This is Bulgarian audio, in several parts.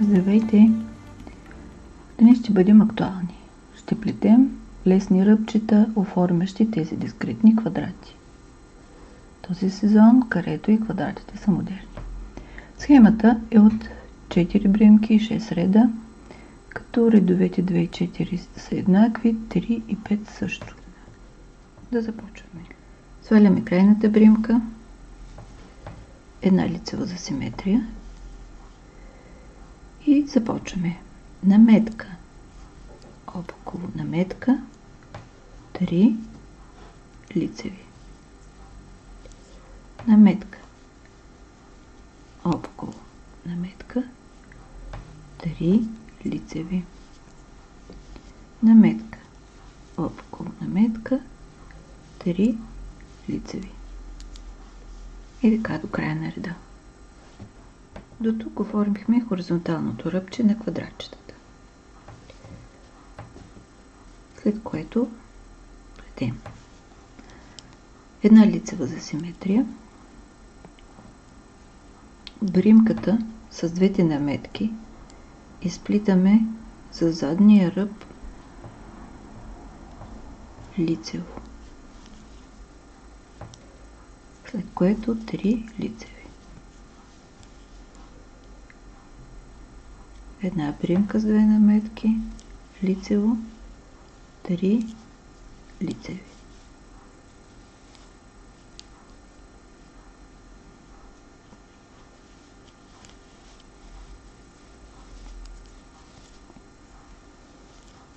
Здравейте! Днес ще бъдем актуални. Ще плетем лесни ръбчета, оформящи тези дискретни квадрати. Този сезон карето и квадратите са модерни. Схемата е от 4 бремки и 6 реда, като редовете 2 и 4 са еднакви, 3 и 5 също. Да започваме. Сваляме крайната бремка, една лицева за симетрия и започваме. Наметка, обоколо наметка, 3 лицеви. Наметка, обоколо наметка, 3 лицеви. Наметка, обоколо наметка, 3 лицеви. И така до края на реда. До тук оформихме хоризонталното ръбче на квадратчетата. След което плетем една лицева за симетрия, бримката с двете наметки изплитаме за задния ръб лицево, след което 3 лицеви. Една бримка с две наметки, лицево, 3 лицеви.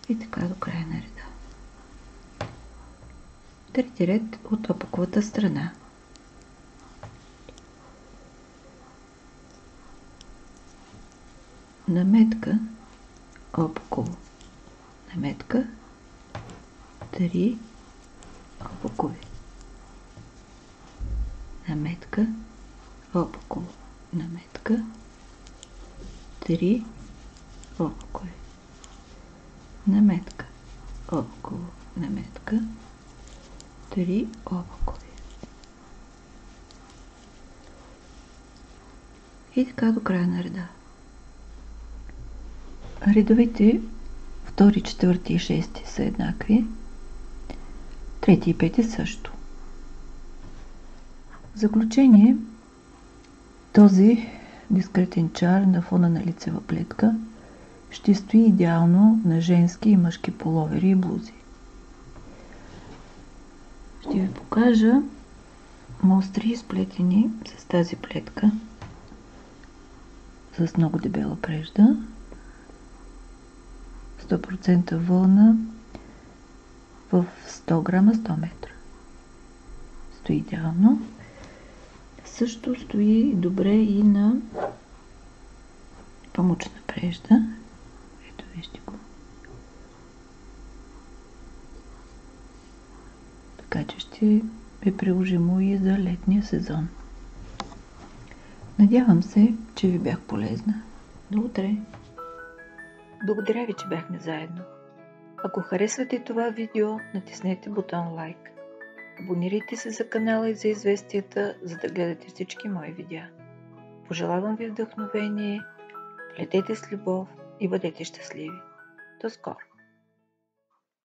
И така до края на реда. Трети ред от опаковата страна. Наметка, обоколо наметка, 3 обокови. Наметка, обоколо наметка, 3 обокови. Наметка, обоколо наметка, 3 обокови. И така до края на реда. Редовете 2, 4 и 6 са еднакви, 3 и 5 също. В заключение, този дискретен чар на фона на лицева плетка ще стои идеално на женски и мъжки пуловери и блузи. Ще ви покажа мостри изплетени с тази плетка с много дебела прежда, 100% вълна в 100 грама 100 метра. Стои идеално. Също стои добре и на памучна прежда. Ето вижте го. Така че ще е приложимо и за летния сезон. Надявам се, че ви бях полезна. До утре! Благодаря ви, че бяхме заедно. Ако харесвате това видео, натиснете бутон лайк. Абонирайте се за канала и за известията, за да гледате всички мои видеа. Пожелавам ви вдъхновение, плетете с любов и бъдете щастливи. До скоро!